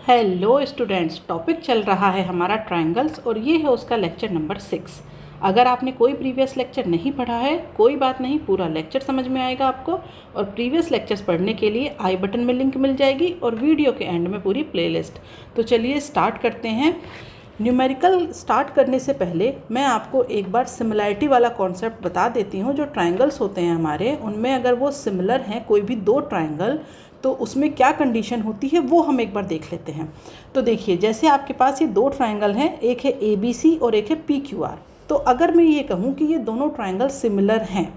Hello students, topic चल रहा है हमारा ट्रायंगल्स और ये है उसका लेक्चर नंबर 6। अगर आपने कोई प्रीवियस लेक्चर नहीं पढ़ा है कोई बात नहीं, पूरा लेक्चर समझ में आएगा आपको। और प्रीवियस लेक्चर्स पढ़ने के लिए आई बटन में लिंक मिल जाएगी और वीडियो के एंड में पूरी प्लेलिस्ट। तो चलिए स्टार्ट करते हैं। न्यूमेरिकल स्टार्ट करने से पहले मैं आपको एक बार सिमिलैरिटी वाला कॉन्सेप्ट बता देती हूँ। जो ट्रायंगल्स होते हैं हमारे, उनमें अगर वो सिमिलर हैं कोई भी दो ट्रायंगल, तो उसमें क्या कंडीशन होती है वो हम एक बार देख लेते हैं। तो देखिए, जैसे आपके पास ये दो ट्रायंगल हैं, एक है ABC और एक है PQR। तो अगर मैं ये कहूँ कि ये दोनों ट्रायंगल सिमिलर हैं,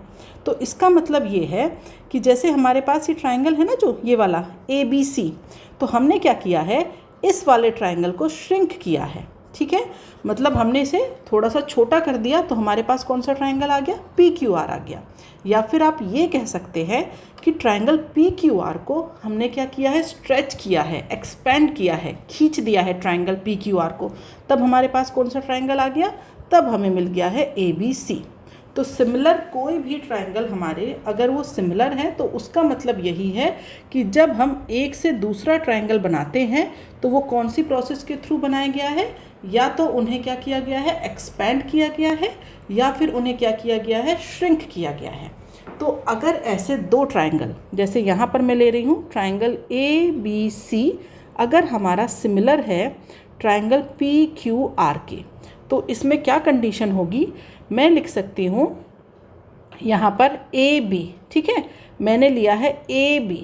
तो इसका मतलब ये है कि जैसे हमारे पास ये ट्रायंगल है ना, जो ये वाला ABC, तो हमने क्या किया है, इस वाले ट्रायंगल को श्रिंक किया है। ठीक है, मतलब हमने इसे थोड़ा सा छोटा कर दिया, तो हमारे पास कौन सा ट्रायंगल आ गया, PQR आ गया। या फिर आप ये कह सकते हैं कि ट्रायंगल PQR को हमने क्या किया है, स्ट्रेच किया है, एक्सपेंड किया है, खींच दिया है ट्रायंगल PQR को। तब हमारे पास कौन सा ट्रायंगल आ गया, तब हमें मिल गया है ABC। तो सिमिलर कोई भी ट्रायंगल हमारे, अगर वो सिमिलर है तो उसका मतलब यही है कि जब हम एक से दूसरा ट्रायंगल बनाते हैं तो वो कौन सी प्रोसेस के थ्रू बनाया गया है, या तो उन्हें क्या किया गया है, एक्सपेंड किया गया है, या फिर उन्हें क्या किया गया है, श्रिंक किया गया है। तो अगर ऐसे दो ट्रायंगल, जैसे यहाँ पर मैं ले रही हूँ ट्रायंगल ABC, अगर हमारा सिमिलर है ट्रायंगल PQR के, तो इसमें क्या कंडीशन होगी, मैं लिख सकती हूँ यहाँ पर AB। ठीक है, मैंने लिया है AB,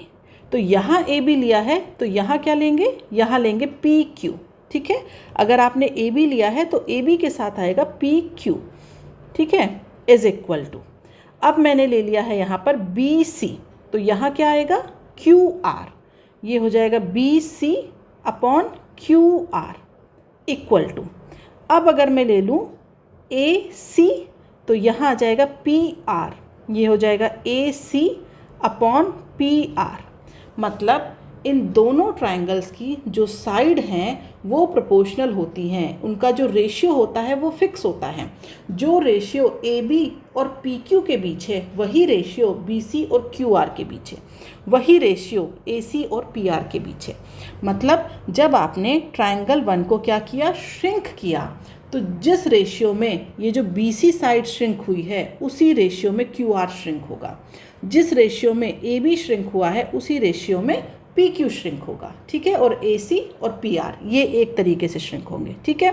तो यहाँ AB लिया है, तो यहाँ क्या लेंगे, यहाँ लेंगे PQ। ठीक है, अगर आपने AB लिया है तो AB के साथ आएगा PQ। ठीक है, इज इक्वल टू, अब मैंने ले लिया है यहाँ पर BC, तो यहाँ क्या आएगा, QR। ये हो जाएगा BC upon QR equal to, अब अगर मैं ले लूँ AC, तो यहाँ आ जाएगा PR। ये हो जाएगा AC अपॉन PR। मतलब इन दोनों ट्रायंगल्स की जो साइड हैं वो प्रोपोर्शनल होती हैं, उनका जो रेशियो होता है वो फिक्स होता है। जो रेशियो AB और PQ के बीच है वही रेशियो BC और QR के बीच है, वही रेशियो AC और PR के बीच है। मतलब जब आपने ट्रायंगल 1 को क्या किया, श्रिंक किया, तो जिस रेशियो में ये जो BC साइड श्रिंक हुई है उसी रेशियो में QR श्रिंक होगा, जिस रेशियो में AB श्रिंक हुआ है उसी रेशियो में PQ श्रिंक होगा। ठीक है, और AC और PR ये एक तरीके से श्रिंक होंगे। ठीक है,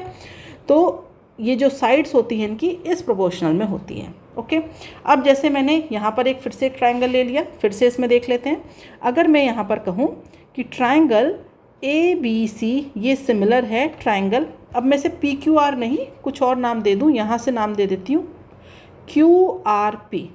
तो ये जो साइड्स होती हैं इनकी इस प्रोपोर्शनल में होती हैं। ओके, अब जैसे मैंने यहाँ पर फिर से एक ट्रायंगल ले लिया, फिर से इसमें देख लेते हैं। अगर मैं यहाँ पर कहूँ कि ट्रायंगल ABC ये सिमिलर है ट्रायंगल, अब मैं से PQR नहीं कुछ और नाम दे दूँ, यहाँ से नाम दे देती हूँ QRP,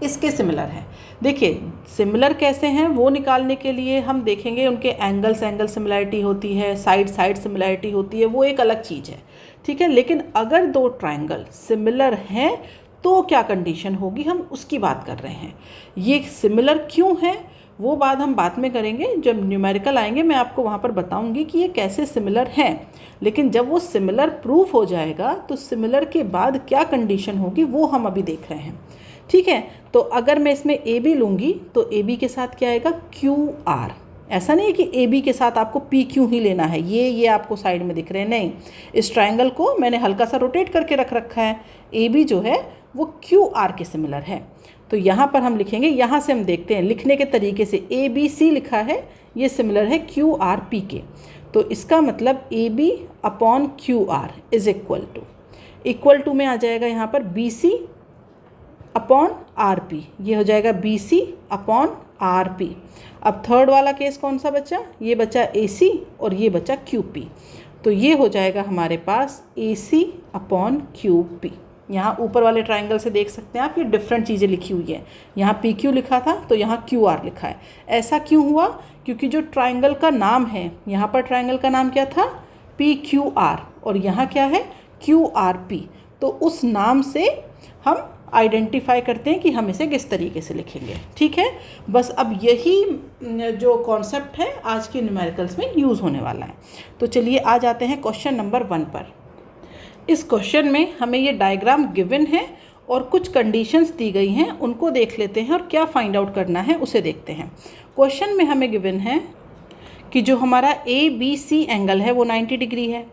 इसके सिमिलर है। देखिए सिमिलर कैसे हैं वो निकालने के लिए हम देखेंगे उनके एंगल सिमिलैरिटी होती है, साइड सिमिलैरिटी होती है, वो एक अलग चीज़ है। ठीक है, लेकिन अगर दो ट्रायंगल सिमिलर हैं तो क्या कंडीशन होगी, हम उसकी बात कर रहे हैं। ये सिमिलर क्यों है वो बात हम बाद में करेंगे, जब न्यूमेरिकल आएंगे मैं आपको वहाँ पर बताऊँगी कि ये कैसे सिमिलर हैं। लेकिन जब वो सिमिलर प्रूफ हो जाएगा तो सिमिलर के बाद क्या कंडीशन होगी वो हम अभी देख रहे हैं। ठीक है, तो अगर मैं इसमें AB लूँगी तो AB के साथ क्या आएगा, QR। ऐसा नहीं है कि AB के साथ आपको PQ ही लेना है, ये आपको साइड में दिख रहे हैं, नहीं। इस ट्रायंगल को मैंने हल्का सा रोटेट करके रख रखा है। AB जो है वो QR के सिमिलर है, तो यहाँ पर हम लिखेंगे, यहाँ से हम देखते हैं लिखने के तरीके से ABC लिखा है, ये सिमिलर है QRP के। तो इसका मतलब AB upon QR is equal to में आ जाएगा यहाँ पर BC अपॉन RP, ये हो जाएगा BC अपॉन RP। अब थर्ड वाला केस कौन सा बचा, ये बचा AC और ये बचा QP, तो ये हो जाएगा हमारे पास AC अपॉन QP। यहाँ ऊपर वाले ट्रायंगल से देख सकते हैं आप, ये डिफरेंट चीज़ें लिखी हुई है, यहाँ PQ लिखा था तो यहाँ QR लिखा है। ऐसा क्यों हुआ, क्योंकि जो ट्रायंगल का नाम है, यहाँ पर ट्रायंगल का नाम क्या था, PQR, और यहाँ क्या है, QRP। तो उस नाम से हम आइडेंटिफाई करते हैं कि हम इसे किस तरीके से लिखेंगे। ठीक है, बस अब यही जो कॉन्सेप्ट है आज के न्यूमेरिकल्स में यूज़ होने वाला है। तो चलिए आ जाते हैं क्वेश्चन नंबर 1 पर। इस क्वेश्चन में हमें ये डायग्राम गिवन है और कुछ कंडीशंस दी गई हैं, उनको देख लेते हैं और क्या फाइंड आउट करना है उसे देखते हैं। क्वेश्चन में हमें गिवन है कि जो हमारा ए बी सी एंगल है वो 90 डिग्री है।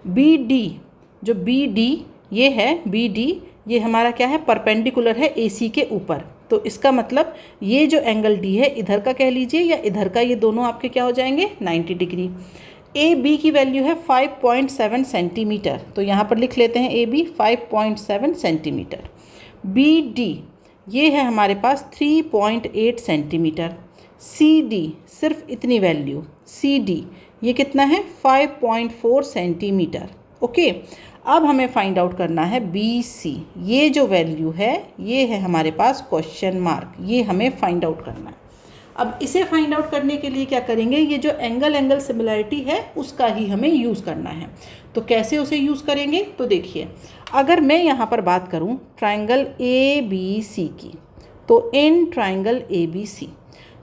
बी डी, जो बी डी ये है, बी डी ये हमारा क्या है, परपेंडिकुलर है ए सी के ऊपर। तो इसका मतलब ये जो एंगल डी है इधर का कह लीजिए या इधर का, ये दोनों आपके क्या हो जाएंगे, 90 डिग्री। ए बी की वैल्यू है 5.7 सेंटीमीटर, तो यहाँ पर लिख लेते हैं A B 5.7 centimetre. B D ये है हमारे पास 3.8 सेंटीमीटर। सी डी सिर्फ इतनी वैल्यू, सी डी ये कितना है, 5.4 सेंटीमीटर। ओके, अब हमें फाइंड आउट करना है बी सी, ये जो वैल्यू है ये है हमारे पास क्वेश्चन मार्क, ये हमें फाइंड आउट करना है। अब इसे फाइंड आउट करने के लिए क्या करेंगे, ये जो एंगल सिमिलैरिटी है उसका ही हमें यूज़ करना है। तो कैसे उसे यूज़ करेंगे, तो देखिए अगर मैं यहाँ पर बात करूँ ट्राइंगल ए बी सी की, तो इन ट्राइंगल ए बी सी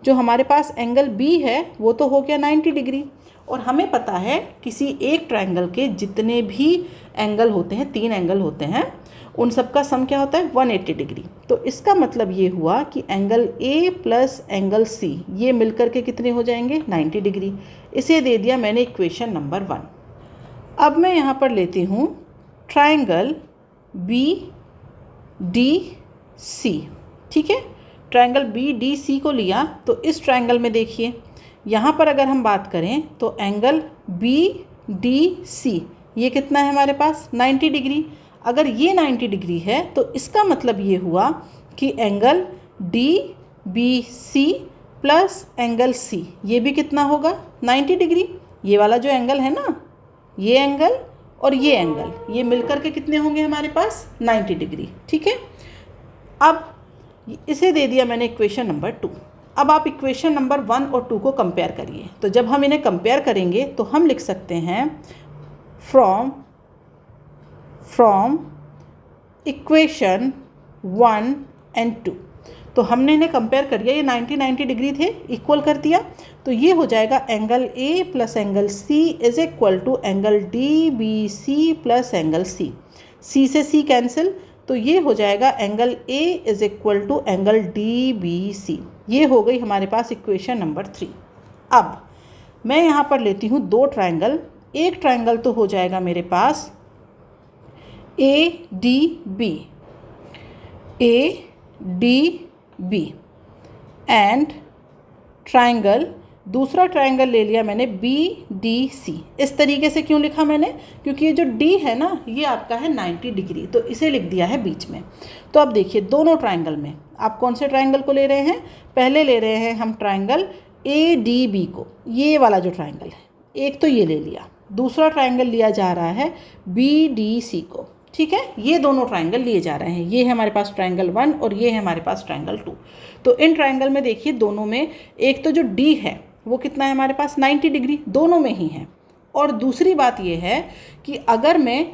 जो हमारे पास एंगल बी है वो तो हो गया 90 डिग्री, और हमें पता है किसी एक ट्राइंगल के जितने भी एंगल होते हैं, 3 एंगल होते हैं, उन सब का सम क्या होता है, 180 डिग्री। तो इसका मतलब ये हुआ कि angle A plus angle C ये मिलकर के कितने हो जाएंगे, 90 डिग्री। इसे दे दिया मैंने इक्वेशन नंबर 1। अब मैं यहाँ पर लेती हूँ ट्राइंगल बी डी सी, ठीक है। ट्राइंगल बी डी सी को लिया, तो इस ट्राइंगल में देखिए यहाँ पर अगर हम बात करें तो एंगल बी डी सी ये कितना है हमारे पास, 90 डिग्री। अगर ये 90 डिग्री है तो इसका मतलब ये हुआ कि angle D B C plus angle C ये भी कितना होगा, 90 डिग्री। ये वाला जो एंगल है ना, ये एंगल और ये एंगल ये मिलकर के कितने होंगे हमारे पास, 90 डिग्री, ठीक है। अब इसे दे दिया मैंने इक्वेशन नंबर 2। अब आप इक्वेशन नंबर 1 और 2 को कंपेयर करिए। तो जब हम इन्हें कंपेयर करेंगे तो हम लिख सकते हैं फ्रॉम इक्वेशन 1 एंड 2। तो हमने इन्हें कंपेयर कर दिया, ये 90 डिग्री थे, इक्वल कर दिया, तो ये हो जाएगा angle A plus angle C is equal to angle D B C plus angle C. C से सी कैंसिल, तो ये हो जाएगा angle A is equal to angle D B C. ये हो गई हमारे पास इक्वेशन नंबर 3। अब मैं यहाँ पर लेती हूँ 2 ट्राइंगल। एक ट्राइंगल तो हो जाएगा मेरे पास A D B and triangle, दूसरा ट्राइंगल ले लिया मैंने बी डी सी। इस तरीके से क्यों लिखा मैंने, क्योंकि ये जो डी है ना ये आपका है 90 डिग्री, तो इसे लिख दिया है बीच में। तो अब देखिए दोनों ट्राइंगल में आप कौन से ट्राइंगल को ले रहे हैं, पहले ले रहे हैं हम ट्राइंगल ए डी बी को, ये वाला जो ट्राइंगल है, एक तो ये ले लिया, दूसरा ट्राइंगल लिया जा रहा है बी डी सी को, ठीक है। ये दोनों ट्राइंगल लिए जा रहे हैं, ये है हमारे पास ट्राइंगल 1 और ये है हमारे पास ट्राइंगल 2। तो इन ट्राइंगल में देखिए दोनों में एक तो जो डी है वो कितना है हमारे पास, 90 डिग्री, दोनों में ही है। और दूसरी बात ये है कि अगर मैं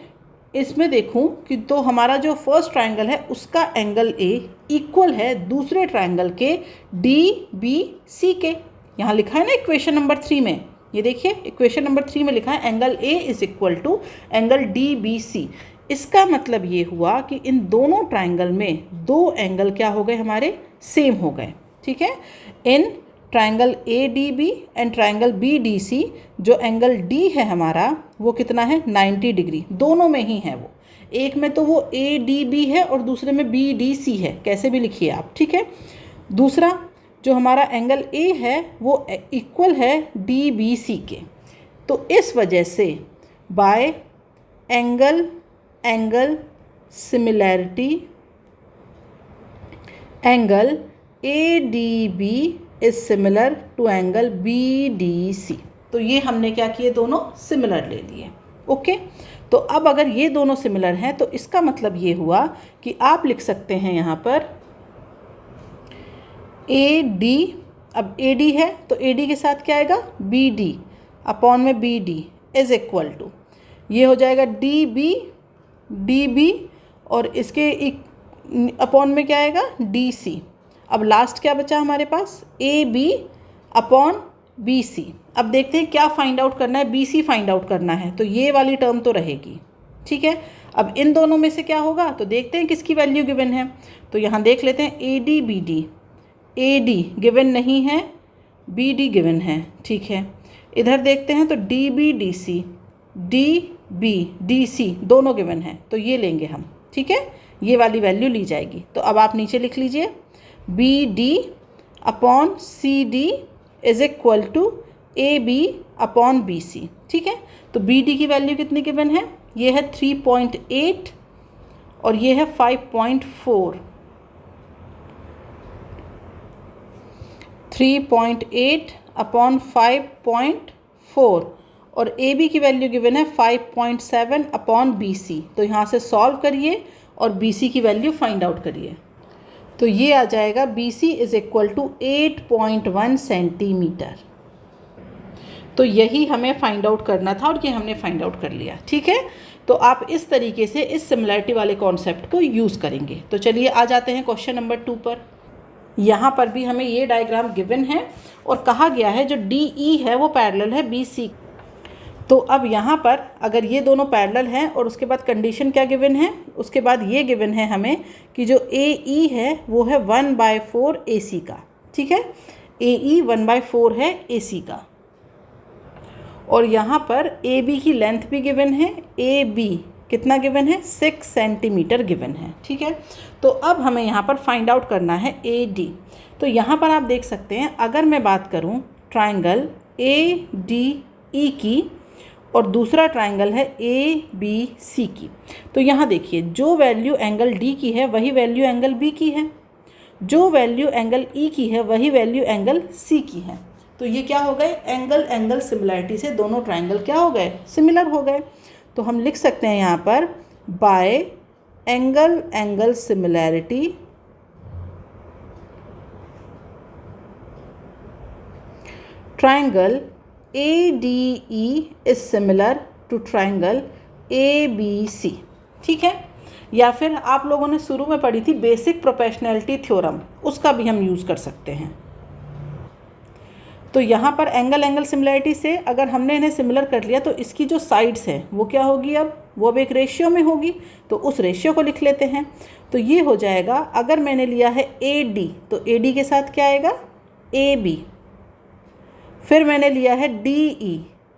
इसमें देखूं कि तो हमारा जो फर्स्ट ट्राइंगल है उसका एंगल ए इक्वल है दूसरे ट्राइंगल के डी बी सी के। यहाँ लिखा है ना इक्वेशन नंबर 3 में, ये देखिए इक्वेशन नंबर 3 में लिखा है angle A is equal to angle D B C. इसका मतलब ये हुआ कि इन दोनों ट्राइंगल में 2 एंगल क्या हो गए हमारे, सेम हो गए, ठीक है। In triangle A D B and triangle B D C जो एंगल डी है हमारा वो कितना है, 90 डिग्री, दोनों में ही है वो। एक में तो वो ए डी बी है और दूसरे में बी डी सी है, कैसे भी लिखिए आप, ठीक है। दूसरा जो हमारा एंगल ए है वो इक्वल है डी बी सी के। तो इस वजह से by angle similarity angle A D B is similar to angle B D C. तो ये हमने क्या किए, दोनों सिमिलर ले लिए, ओके। तो अब अगर ये दोनों सिमिलर हैं तो इसका मतलब ये हुआ कि आप लिख सकते हैं यहाँ पर ए डी, अब ए डी है तो ए डी के साथ क्या आएगा, बी डी अपॉन में B D is equal to, ये हो जाएगा डी बी और इसके अपॉन में क्या आएगा, डी सी। अब लास्ट क्या बचा हमारे पास, A B upon B C. अब देखते हैं क्या फाइंड आउट करना है, बी सी फाइंड आउट करना है, तो ये वाली टर्म तो रहेगी, ठीक है। अब इन दोनों में से क्या होगा, तो देखते हैं किसकी वैल्यू गिवन है। तो यहाँ देख लेते हैं A D B D, A D given नहीं है, बी डी गिवन है, ठीक है। इधर देखते हैं तो D B D C, D B D C दोनों गिवन हैं, तो ये लेंगे हम, ठीक है, ये वाली वैल्यू ली जाएगी। तो अब आप नीचे लिख लीजिए B D upon C D is equal to A B upon B C, ठीक है। तो बी डी की वैल्यू कितनी गिवन है, ये है 3.8 और ये है 5.4, 3.8 अपॉन 5.4 और ए बी की वैल्यू गिवन है 5.7 अपॉन बी सी। तो यहाँ से सॉल्व करिए और बी सी की वैल्यू फाइंड आउट करिए। तो ये आ जाएगा B C is equal to 8.1 centimetre. तो यही हमें फाइंड आउट करना था और ये हमने फाइंड आउट कर लिया, ठीक है। तो आप इस तरीके से इस सिमिलैरिटी वाले कॉन्सेप्ट को यूज़ करेंगे। तो चलिए आ जाते हैं क्वेश्चन नंबर 2 पर। यहाँ पर भी हमें ये डायग्राम गिवन है और कहा गया है जो डी ई है वो पैरेलल है बी सी। तो अब यहाँ पर अगर ये दोनों पैरेलल हैं और उसके बाद कंडीशन क्या गिवन है, उसके बाद ये गिवन है हमें कि जो ए ई है वो है 1/4 ए सी का, ठीक है, ए ई 1/4 है ए सी का। और यहाँ पर ए बी की लेंथ भी गिवन है, ए बी कितना गिवन है 6 सेंटीमीटर गिवन है, ठीक है। तो अब हमें यहाँ पर फाइंड आउट करना है ए डी। तो यहाँ पर आप देख सकते हैं अगर मैं बात करूँ ट्राइंगल ए डी ई की और दूसरा ट्राइंगल है ए बी सी की, तो यहाँ देखिए जो वैल्यू एंगल डी की है वही वैल्यू एंगल बी की है, जो वैल्यू एंगल ई की है वही वैल्यू एंगल सी की है। तो ये क्या हो गए, एंगल एंगल सिमिलैरिटी से दोनों ट्राइंगल क्या हो गए, सिमिलर हो गए। तो हम लिख सकते हैं यहाँ पर by angle angle similarity triangle ADE is similar to triangle ABC, ठीक है। या फिर आप लोगों ने शुरू में पढ़ी थी बेसिक प्रोपोर्शनैलिटी थ्योरम, उसका भी हम यूज़ कर सकते हैं। तो यहाँ पर एंगल एंगल सिमिलैरिटी से अगर हमने इन्हें सिमिलर कर लिया तो इसकी जो साइड्स हैं वो क्या होगी, अब एक रेशियो में होगी, तो उस रेशियो को लिख लेते हैं। तो ये हो जाएगा, अगर मैंने लिया है AD तो AD के साथ क्या आएगा AB, फिर मैंने लिया है DE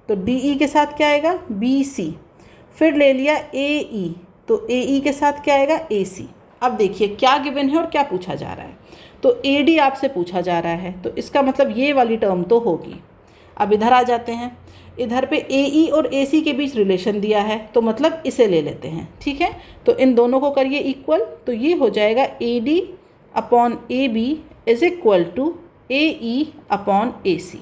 तो DE के साथ क्या आएगा BC, फिर ले लिया AE तो AE के साथ क्या आएगा AC। अब देखिए क्या गिवन है और क्या पूछा जा रहा है। तो AD आपसे पूछा जा रहा है तो इसका मतलब ये वाली टर्म तो होगी। अब इधर आ जाते हैं, इधर पे AE और AC के बीच रिलेशन दिया है तो मतलब इसे ले लेते हैं, ठीक है। तो इन दोनों को करिए इक्वल, तो ये हो जाएगा AD upon AB is equal to AE upon AC।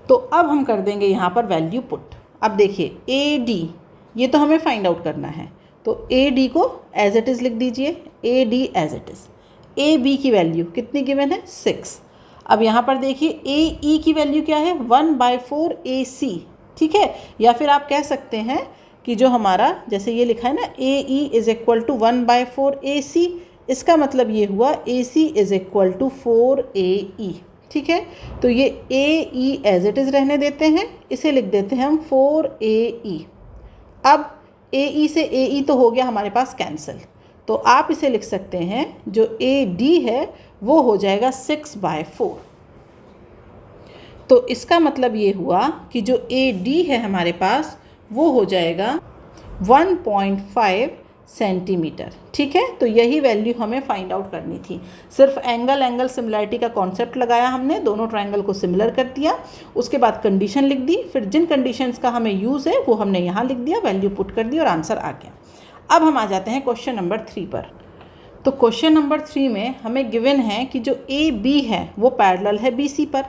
तो अब हम कर देंगे यहाँ पर वैल्यू पुट। अब देखिए AD ये तो हमें फाइंड आउट करना है, तो AD को एज इट इज़ लिख दीजिए, AD as it is. AB की वैल्यू कितनी गिवन है 6। अब यहाँ पर देखिए AE की वैल्यू क्या है 1/4 AC, ठीक है। या फिर आप कह सकते हैं कि जो हमारा जैसे ये लिखा है ना AE is equal to 1/4 AC, इसका मतलब ये हुआ AC is equal to 4AE, ठीक है। तो ये AE एज इट इज़ रहने देते हैं, इसे लिख देते हैं हम 4AE। अब AE से AE तो हो गया हमारे पास कैंसिल, तो आप इसे लिख सकते हैं जो AD है वो हो जाएगा 6/4। तो इसका मतलब ये हुआ कि जो AD है हमारे पास वो हो जाएगा 1.5 सेंटीमीटर, ठीक है। तो यही वैल्यू हमें फाइंड आउट करनी थी। सिर्फ एंगल एंगल सिमिलैरिटी का कॉन्सेप्ट लगाया हमने, दोनों ट्रायंगल को सिमिलर कर दिया, उसके बाद कंडीशन लिख दी, फिर जिन कंडीशंस का हमें यूज़ है वो हमने यहाँ लिख दिया, वैल्यू पुट कर दी और आंसर आ गया। अब हम आ जाते हैं क्वेश्चन नंबर 3 पर। तो क्वेश्चन नंबर 3 में हमें गिवन है कि जो AB है वो पैरेलल है BC पर।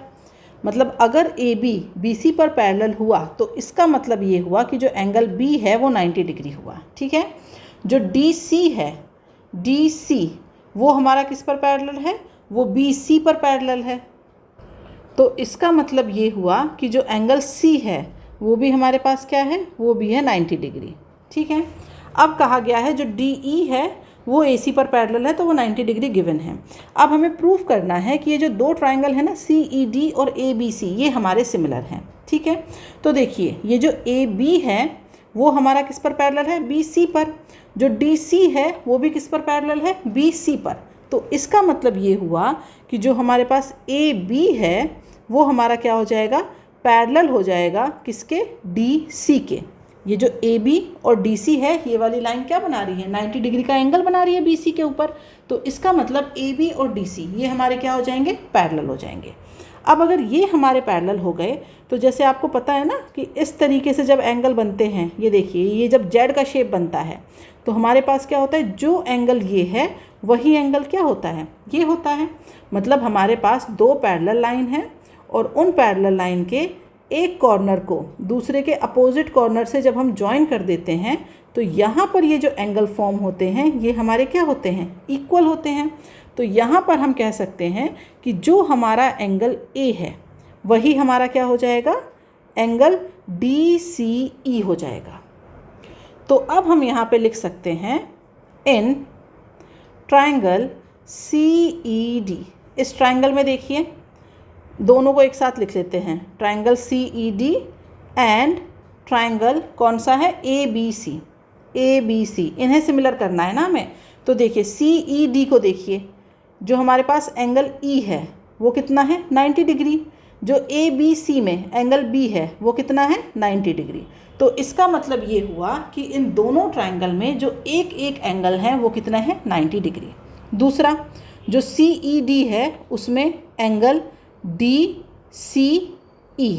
मतलब अगर AB BC पर पैरेलल हुआ तो इसका मतलब ये हुआ कि जो एंगल B है वो 90 डिग्री हुआ, ठीक है। जो DC है, DC वो हमारा किस पर पैरेलल है, वो BC पर पैरेलल है। तो इसका मतलब ये हुआ कि जो एंगल C है वो भी हमारे पास क्या है, वो भी है 90 डिग्री, ठीक है। अब कहा गया है जो DE है वो AC पर पैरेलल है तो वो 90 डिग्री गिवन है। अब हमें प्रूव करना है कि ये जो दो ट्रायंगल है ना CED और ABC ये हमारे सिमिलर हैं, ठीक है। तो देखिए ये जो AB है वो हमारा किस पर पैरेलल है, BC पर। जो DC है वो भी किस पर पैरेलल है, BC पर। तो इसका मतलब ये हुआ कि जो हमारे पास AB है वो हमारा क्या हो जाएगा, पैरेलल हो जाएगा किसके, DC के। ये जो AB और DC है, ये वाली लाइन क्या बना रही है, 90 डिग्री का एंगल बना रही है BC के ऊपर। तो इसका मतलब AB और DC ये हमारे क्या हो जाएंगे, पैरेलल हो जाएंगे। अब अगर ये हमारे पैरेलल हो गए तो जैसे आपको पता है ना कि इस तरीके से जब एंगल बनते हैं, ये देखिए ये जब जेड का शेप बनता है तो हमारे पास क्या होता है, जो एंगल ये है वही एंगल क्या होता है, ये होता है। मतलब हमारे पास दो पैरेलल लाइन है और उन पैरेलल लाइन के एक कॉर्नर को दूसरे के अपोजिट कॉर्नर से जब हम ज्वाइन कर देते हैं तो यहाँ पर ये जो एंगल फॉर्म होते हैं ये हमारे क्या होते हैं, इक्वल होते हैं। तो यहाँ पर हम कह सकते हैं कि जो हमारा एंगल A है वही हमारा क्या हो जाएगा, एंगल DCE हो जाएगा। तो अब हम यहाँ पे लिख सकते हैं इन ट्रायंगल CED। इस ट्रायंगल में देखिए दोनों को एक साथ लिख लेते हैं, ट्रायंगल CED एंड ट्रायंगल कौन सा है, ABC। इन्हें सिमिलर करना है ना हमें। तो देखिए CED को देखिए, जो हमारे पास एंगल E है वो कितना है, 90 डिग्री। जो ABC में एंगल B है वो कितना है, 90 डिग्री। तो इसका मतलब ये हुआ कि इन दोनों ट्रायंगल में जो एक एक एंगल है वो कितना है, 90 डिग्री। दूसरा जो CED है उसमें एंगल DCE,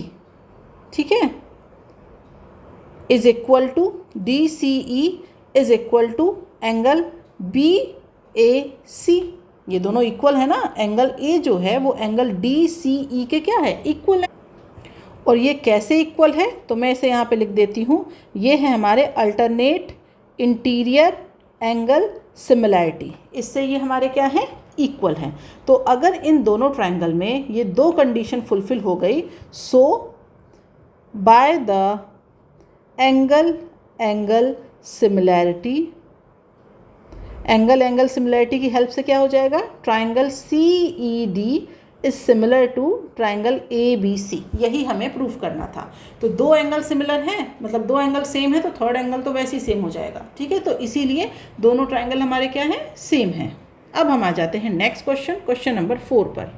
ठीक है, is equal to DCE is equal to angle BAC। ये दोनों इक्वल है ना, एंगल A जो है वो एंगल DCE के क्या है, इक्वल है। और ये कैसे इक्वल है, तो मैं इसे यहाँ पे लिख देती हूँ, ये है हमारे अल्टरनेट इंटीरियर एंगल सिमिलैरिटी। इससे ये हमारे क्या है, इक्वल हैं। तो अगर इन दोनों ट्रायंगल में ये दो कंडीशन फुलफिल हो गई, so by the angle similarity, angle similarity की हेल्प से क्या हो जाएगा, triangle CED is similar to triangle ABC। यही हमें प्रूफ करना था। तो दो एंगल सिमिलर हैं, मतलब दो एंगल सेम है तो थर्ड एंगल तो वैसे ही सेम हो जाएगा, ठीक है। तो इसीलिए दोनों ट्रायंगल हमारे क्या है, सेम हैं। अब हम आ जाते हैं नेक्स्ट क्वेश्चन नंबर 4 पर।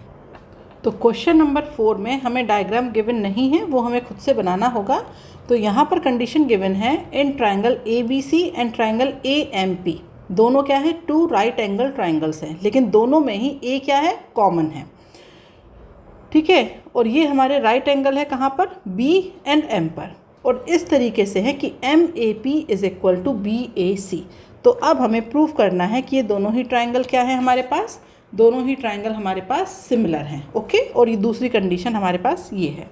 तो क्वेश्चन नंबर 4 में हमें डायग्राम गिवन नहीं है, वो हमें खुद से बनाना होगा। तो यहाँ पर कंडीशन गिवन है इन triangle ABC and triangle AMP। दोनों क्या है, टू राइट एंगल ट्रायंगल्स हैं, लेकिन दोनों में ही A क्या है, कॉमन है, ठीक है। और ये हमारे राइट एंगल है कहाँ पर, B एंड M पर। और इस तरीके से है कि MAP is equal to BAC। तो अब हमें प्रूव करना है कि ये दोनों ही ट्रायंगल क्या है हमारे पास, दोनों ही ट्रायंगल हमारे पास सिमिलर हैं, ओके। और ये दूसरी कंडीशन हमारे पास ये है।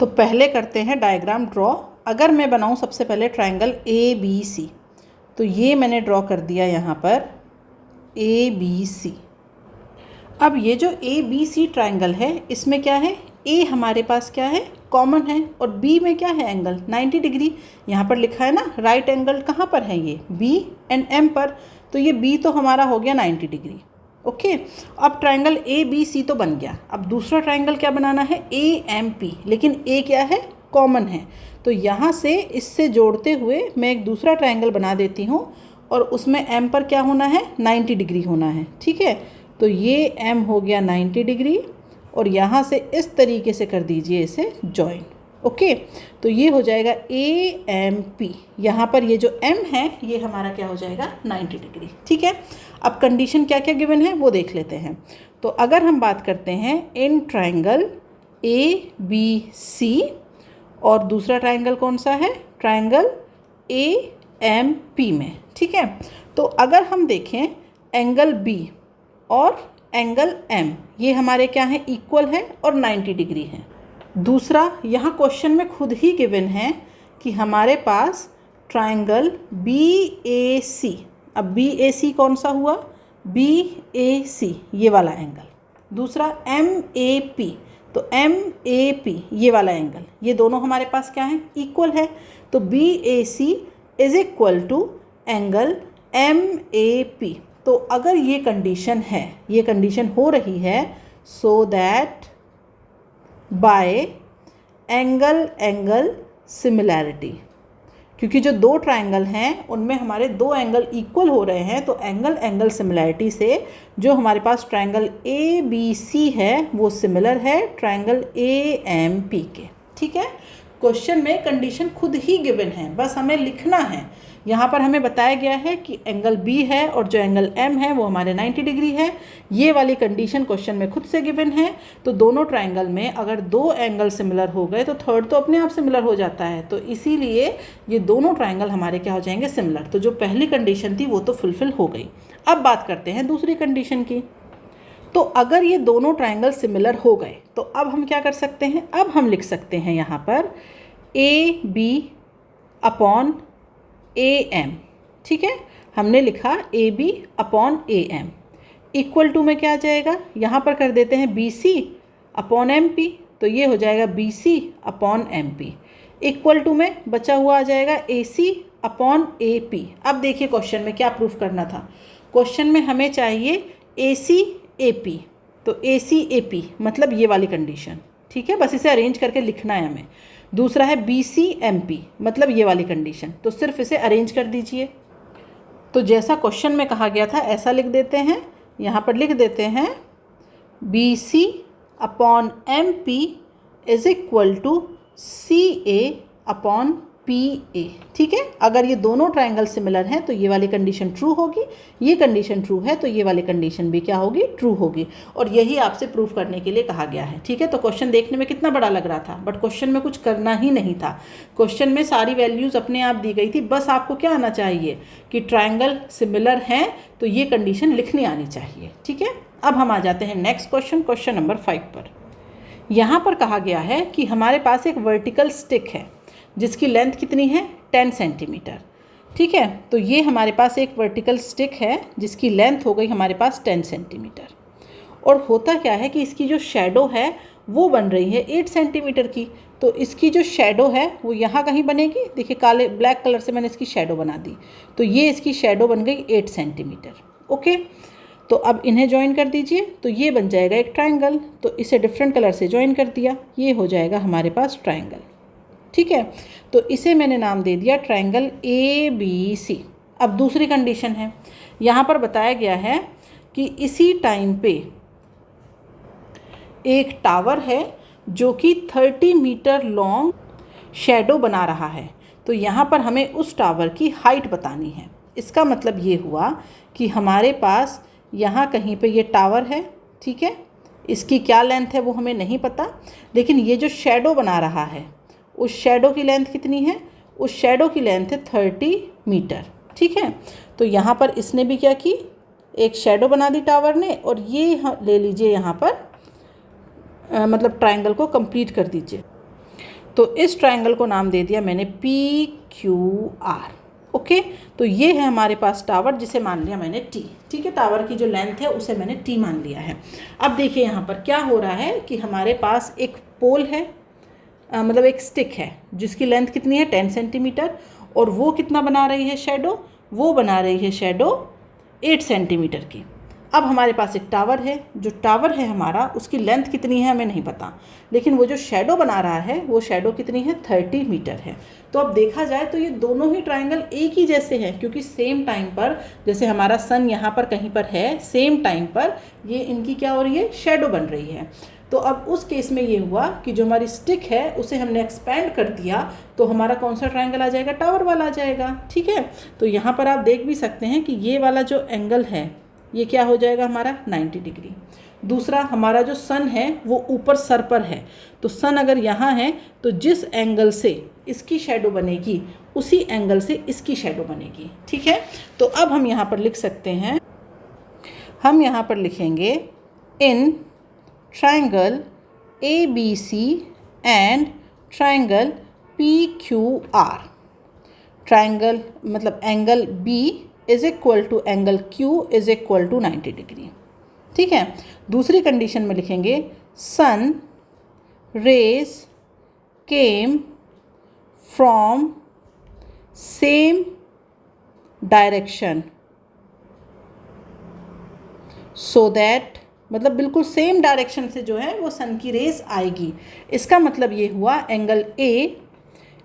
तो पहले करते हैं डायग्राम ड्रॉ। अगर मैं बनाऊं सबसे पहले ट्रायंगल ABC, तो ये मैंने ड्रॉ कर दिया यहाँ पर ABC। अब ये जो ABC ट्रायंगल है इसमें क्या है, A हमारे पास क्या है, कॉमन है, और B में क्या है, एंगल 90 डिग्री। यहाँ पर लिखा है ना राइट एंगल कहाँ पर है, ये B एंड M पर। तो ये B तो हमारा हो गया 90 डिग्री, ओके। अब ट्रायंगल ABC तो बन गया। अब दूसरा ट्रायंगल क्या बनाना है, AMP, लेकिन A क्या है, कॉमन है। तो यहाँ से इससे जोड़ते हुए मैं एक दूसरा ट्रायंगल बना देती हूँ और उसमें M पर क्या होना है, 90 डिग्री होना है, ठीक है। तो ये M हो गया 90 डिग्री और यहाँ से इस तरीके से कर दीजिए इसे जॉइन, ओके। तो ये हो जाएगा AMP। यहाँ पर ये जो M है ये हमारा क्या हो जाएगा, 90 डिग्री, ठीक है। अब कंडीशन क्या क्या गिवन है वो देख लेते हैं। तो अगर हम बात करते हैं इन ट्रायंगल ABC और दूसरा ट्रायंगल कौन सा है, ट्रायंगल AMP में, ठीक है। तो अगर हम देखें एंगल B और एंगल M ये हमारे क्या है, इक्वल है और 90 डिग्री है। दूसरा यहाँ क्वेश्चन में खुद ही गिवन है कि हमारे पास ट्रायंगल BAC, अब BAC कौन सा हुआ, BAC ये वाला एंगल, दूसरा MAP, तो MAP ये वाला एंगल, ये दोनों हमारे पास क्या है, इक्वल है। तो BAC is equal to angle MAP। तो अगर ये कंडीशन है, ये कंडीशन हो रही है, सो दैट बाय एंगल सिमिलैरिटी, क्योंकि जो दो ट्रायंगल हैं उनमें हमारे दो एंगल इक्वल हो रहे हैं, तो एंगल एंगल सिमिलैरिटी से जो हमारे पास ट्रायंगल ए बी सी है वो सिमिलर है ट्रायंगल ए एम पी के। ठीक है, क्वेश्चन में कंडीशन खुद ही गिवन है, बस हमें लिखना है। यहाँ पर हमें बताया गया है कि एंगल बी है और जो एंगल एम है वो हमारे 90 डिग्री है। ये वाली कंडीशन क्वेश्चन में खुद से गिवन है। तो दोनों ट्रायंगल में अगर दो एंगल सिमिलर हो गए तो थर्ड तो अपने आप सिमिलर हो जाता है, तो इसीलिए ये दोनों ट्रायंगल हमारे क्या हो जाएंगे, सिमिलर। तो जो पहली कंडीशन थी वो तो फुलफिल हो गई। अब बात करते हैं दूसरी कंडीशन की। तो अगर ये दोनों ट्रायंगल सिमिलर हो गए तो अब हम क्या कर सकते हैं, अब हम लिख सकते हैं यहाँ पर A B upon A M. ठीक है, हमने लिखा A B upon A M equal to में क्या आ जाएगा, यहाँ पर कर देते हैं B C upon M P, तो ये हो जाएगा B C upon M P equal to में बचा हुआ आ जाएगा ए सी अपॉन ए पी। अब देखिए क्वेश्चन में क्या प्रूफ करना था। क्वेश्चन में हमें चाहिए ए सी ए पी, तो ए सी ए पी मतलब ये वाली कंडीशन। ठीक है, बस इसे अरेंज करके लिखना है हमें। दूसरा है बी सी एम पी मतलब ये वाली कंडीशन, तो सिर्फ इसे अरेंज कर दीजिए। तो जैसा क्वेश्चन में कहा गया था ऐसा लिख देते हैं। यहाँ पर लिख देते हैं B C upon M P is equal to C A upon P A. ठीक है, अगर ये दोनों ट्रायंगल सिमिलर हैं तो ये वाली कंडीशन ट्रू होगी, ये कंडीशन ट्रू है तो ये वाली कंडीशन भी क्या होगी, ट्रू होगी। और यही आपसे प्रूफ करने के लिए कहा गया है। ठीक है, तो क्वेश्चन देखने में कितना बड़ा लग रहा था, बट क्वेश्चन में कुछ करना ही नहीं था। क्वेश्चन में सारी वैल्यूज़ अपने आप दी गई थी, बस आपको क्या आना चाहिए कि ट्रायंगल सिमिलर हैं तो ये कंडीशन लिखनी आनी चाहिए। ठीक है, अब हम आ जाते हैं नेक्स्ट क्वेश्चन, क्वेश्चन नंबर 5 पर। यहाँ पर कहा गया है कि हमारे पास एक वर्टिकल स्टिक है जिसकी लेंथ कितनी है, 10 सेंटीमीटर। ठीक है, तो ये हमारे पास एक वर्टिकल स्टिक है जिसकी लेंथ हो गई हमारे पास 10 सेंटीमीटर। और होता क्या है कि इसकी जो शैडो है वो बन रही है 8 सेंटीमीटर की। तो इसकी जो शैडो है वो यहाँ कहीं बनेगी, देखिए काले ब्लैक कलर से मैंने इसकी शैडो बना दी, तो ये इसकी शैडो बन गई 8 सेंटीमीटर। ओके, तो अब इन्हें ज्वाइन कर दीजिए, तो ये बन जाएगा एक ट्रायंगल। तो इसे डिफरेंट कलर से ज्वाइन कर दिया, ये हो जाएगा हमारे पास ट्रायंगल। ठीक है, तो इसे मैंने नाम दे दिया ट्रायंगल ए बी सी। अब दूसरी कंडीशन है, यहाँ पर बताया गया है कि इसी टाइम पे एक टावर है जो कि 30 मीटर लॉन्ग शैडो बना रहा है। तो यहाँ पर हमें उस टावर की हाइट बतानी है। इसका मतलब ये हुआ कि हमारे पास यहाँ कहीं पे ये टावर है। ठीक है, इसकी क्या लेंथ है वो हमें नहीं पता, लेकिन ये जो शैडो बना रहा है उस शैडो की लेंथ कितनी है, उस शैडो की लेंथ है 30 मीटर। ठीक है, तो यहाँ पर इसने भी क्या की, एक शैडो बना दी टावर ने, और ये ले लीजिए यहाँ पर मतलब ट्रायंगल को कंप्लीट कर दीजिए। तो इस ट्रायंगल को नाम दे दिया मैंने पी क्यू आर। ओके, तो ये है हमारे पास टावर जिसे मान लिया मैंने टी। ठीक है, टावर की जो लेंथ है उसे मैंने टी मान लिया है। अब देखिए यहाँ पर क्या हो रहा है कि हमारे पास एक पोल है, मतलब एक स्टिक है जिसकी लेंथ कितनी है 10 सेंटीमीटर, और वो कितना बना रही है शैडो, वो बना रही है शैडो 8 सेंटीमीटर की। अब हमारे पास एक टावर है, जो टावर है हमारा उसकी लेंथ कितनी है हमें नहीं पता, लेकिन वो जो शैडो बना रहा है वो शैडो कितनी है 30 मीटर है। तो अब देखा जाए तो ये दोनों ही ट्रायंगल एक ही जैसे हैं, क्योंकि सेम टाइम पर, जैसे हमारा सन यहाँ पर कहीं पर है, सेम टाइम पर ये इनकी क्या हो रही है, शैडो बन रही है। तो अब उस केस में ये हुआ कि जो हमारी स्टिक है उसे हमने एक्सपेंड कर दिया, तो हमारा कौन सा ट्रायंगल आ जाएगा, टावर वाला आ जाएगा। ठीक है, तो यहाँ पर आप देख भी सकते हैं कि ये वाला जो एंगल है ये क्या हो जाएगा हमारा 90 डिग्री। दूसरा हमारा जो सन है वो ऊपर सर पर है, तो सन अगर यहाँ है तो जिस एंगल से इसकी शैडो बनेगी उसी एंगल से इसकी शैडो बनेगी। ठीक है, तो अब हम यहाँ पर लिख सकते हैं, हम यहाँ पर लिखेंगे in triangle ABC and triangle PQR। Triangle मतलब angle B is equal to angle Q is equal to 90 degree. ठीक है, दूसरी कंडीशन में लिखेंगे sun rays came from same direction so that, मतलब बिल्कुल सेम डायरेक्शन से जो है वो सन की रेज आएगी। इसका मतलब ये हुआ angle A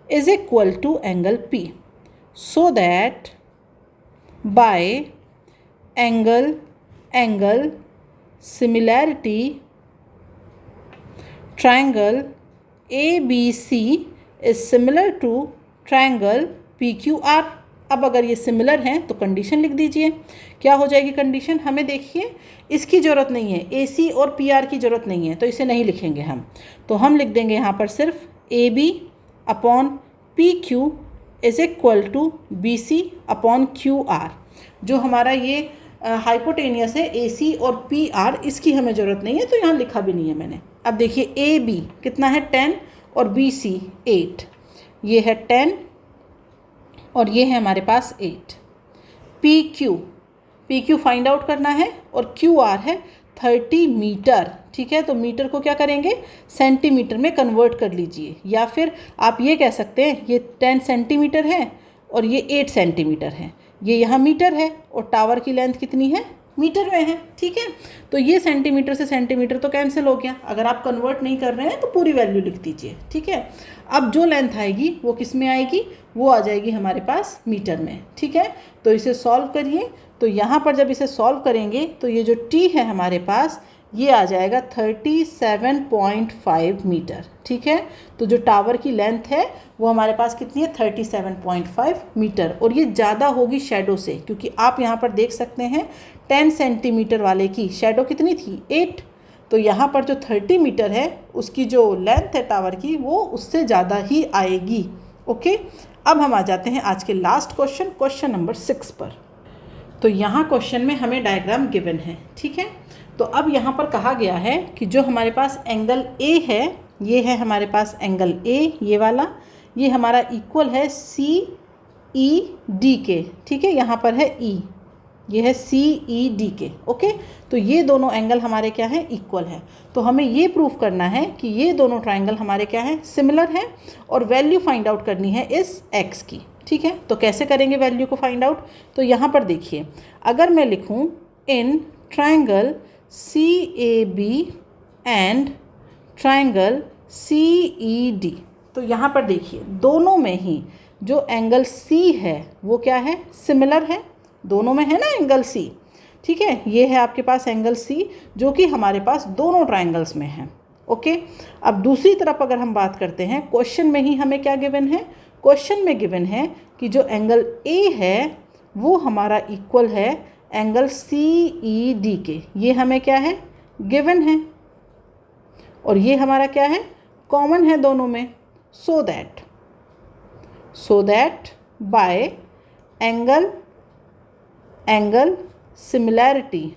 is equal to angle P। so that by angle similarity triangle ABC is similar to triangle PQR। अब अगर ये सिमिलर हैं तो कंडीशन लिख दीजिए। क्या हो जाएगी कंडीशन? हमें देखिए इसकी ज़रूरत नहीं है, AC और PR की ज़रूरत नहीं है, तो इसे नहीं लिखेंगे हम। तो हम लिख देंगे यहाँ पर सिर्फ AB upon PQ is equal to BC upon QR। जो हमारा ये हाइपोटेनियस है AC और PR, इसकी हमें ज़रूरत नहीं है, तो यहाँ लिखा भी नहीं है मैंने। अब देखिए AB कितना है 10 और BC 8, ये है 10 और ये है हमारे पास 8। PQ फाइंड आउट करना है और QR है 30 मीटर। ठीक है, तो मीटर को क्या करेंगे? सेंटीमीटर में कन्वर्ट कर लीजिए, या फिर आप ये कह सकते हैं ये 10 सेंटीमीटर है और ये 8 सेंटीमीटर है, ये यहाँ मीटर है और टावर की लेंथ कितनी है? मीटर में है। ठीक है, तो ये सेंटीमीटर से सेंटीमीटर तो कैंसिल हो गया। अगर आप कन्वर्ट नहीं कर रहे हैं तो पूरी वैल्यू लिख दीजिए। ठीक है, अब जो लेंथ आएगी वो किस में आएगी? वो आ जाएगी हमारे पास मीटर में। ठीक है, तो इसे सॉल्व करिए। तो यहाँ पर जब इसे सॉल्व करेंगे तो ये जो t है हमारे पास, ये आ जाएगा 37.5 मीटर। ठीक है, तो जो टावर की लेंथ है वो हमारे पास कितनी है? 37.5 मीटर। और ये ज़्यादा होगी शैडो से, क्योंकि आप यहाँ पर देख सकते हैं 10 सेंटीमीटर वाले की शैडो कितनी थी? 8। तो यहाँ पर जो 30 मीटर है उसकी जो लेंथ है टावर की, वो उससे ज़्यादा ही आएगी। ओके, अब हम आ जाते हैं आज के लास्ट क्वेश्चन नंबर 6 पर। तो यहाँ क्वेश्चन में हमें डायग्राम गिवन है। ठीक है, तो अब यहाँ पर कहा गया है कि जो हमारे पास एंगल ए है, ये है हमारे पास एंगल ए, ये वाला, ये हमारा इक्वल है CED के। ठीक है, यहाँ पर है E, ये है CED के। ओके, तो ये दोनों एंगल हमारे क्या है? इक्वल है। तो हमें ये प्रूफ करना है कि ये दोनों ट्राइंगल हमारे क्या है? सिमिलर हैं, और वैल्यू फाइंड आउट करनी है इस x की। ठीक है, तो कैसे करेंगे वैल्यू को फाइंड आउट? तो यहाँ पर देखिए, अगर मैं लिखूँ in triangle CAB and triangle CED, तो यहाँ पर देखिए दोनों में ही जो एंगल C है वो क्या है? सिमिलर है। दोनों में है ना एंगल C। ठीक है, ये है आपके पास एंगल C जो कि हमारे पास दोनों ट्राइंगल्स में है। ओके, अब दूसरी तरफ अगर हम बात करते हैं, क्वेश्चन में ही हमें क्या गिवन है? क्वेश्चन में गिवन है कि जो एंगल A है वो हमारा इक्वल है एंगल CED के। ये हमें क्या है? गिवन है, और ये हमारा क्या है? कॉमन है दोनों में। So that by angle similarity,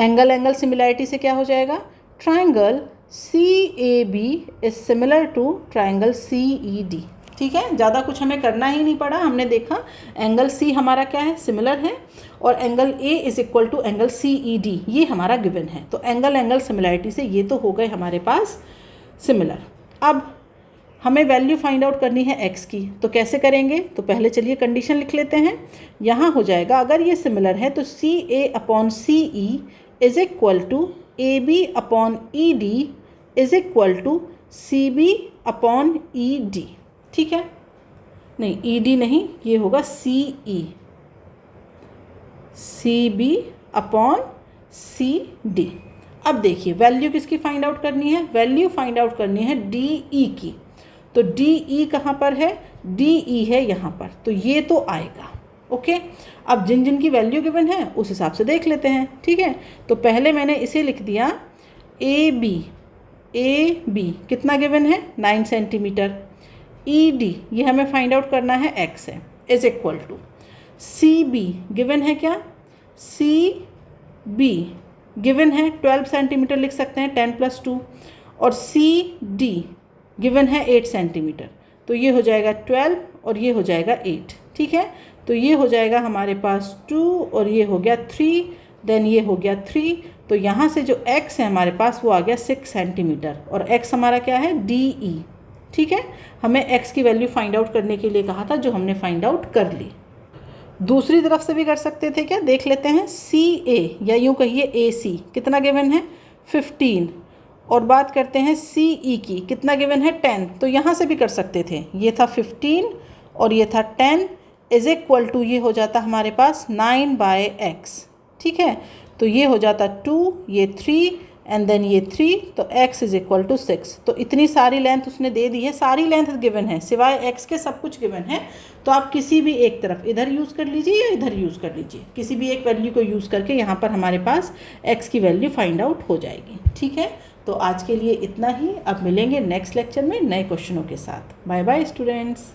angle similarity से क्या हो जाएगा? Triangle CAB is similar to triangle CED। ठीक है, ज़्यादा कुछ हमें करना ही नहीं पड़ा। हमने देखा एंगल C हमारा क्या है? सिमिलर है, और angle A is equal to angle CED, ये हमारा गिवन है। तो एंगल सिमिलैरिटी से ये तो हो गए हमारे पास सिमिलर। अब हमें वैल्यू फाइंड आउट करनी है x की, तो कैसे करेंगे? तो पहले चलिए कंडीशन लिख लेते हैं। यहाँ हो जाएगा, अगर ये सिमिलर है तो CA upon CE is equal to AB upon ED is equal to CB upon ED। ठीक है, नहीं ED नहीं, ये होगा CB अपॉन CD। अब देखिए वैल्यू किसकी फाइंड आउट करनी है? वैल्यू फाइंड आउट करनी है DE की। तो DE कहाँ पर है? DE है यहाँ पर, तो ये तो आएगा। ओके, अब जिन जिन की वैल्यू गिवन है उस हिसाब से देख लेते हैं। ठीक है, तो पहले मैंने इसे लिख दिया AB कितना गिवन है? 9 सेंटीमीटर। ED ये हमें फाइंड आउट करना है x है, is equal to CB given है क्या? CB गिवन है 12 सेंटीमीटर, लिख सकते हैं 10 + 2, और CD गिवन है 8 सेंटीमीटर। तो ये हो जाएगा 12 और ये हो जाएगा 8। ठीक है, तो ये हो जाएगा हमारे पास 2 और ये हो गया 3, देन ये हो गया 3। तो यहाँ से जो x है हमारे पास वो आ गया 6 सेंटीमीटर, और x हमारा क्या है? DE। ठीक है, हमें x की वैल्यू फाइंड आउट करने के लिए कहा था, जो हमने फाइंड आउट कर ली। दूसरी तरफ से भी कर सकते थे क्या? देख लेते हैं। CA या यूँ कहिए AC कितना गिवन है? 15, और बात करते हैं CE की, कितना गिवन है? 10। तो यहाँ से भी कर सकते थे, ये था 15 और ये था 10 इज़ इक्वल टू, ये हो जाता हमारे पास 9/x। ठीक है, तो ये हो जाता 2, ये 3 एंड देन ये 3, तो x इज़ इक्वल टू 6। तो इतनी सारी लेंथ उसने दे दी है, सारी लेंथ गिवन है, सिवाय x के सब कुछ गिवन है। तो आप किसी भी एक तरफ, इधर यूज़ कर लीजिए या इधर यूज़ कर लीजिए, किसी भी एक वैल्यू को यूज़ करके यहाँ पर हमारे पास x की वैल्यू फाइंड आउट हो जाएगी। ठीक है, तो आज के लिए इतना ही। अब मिलेंगे नेक्स्ट लेक्चर में नए क्वेश्चनों के साथ। Bye bye students.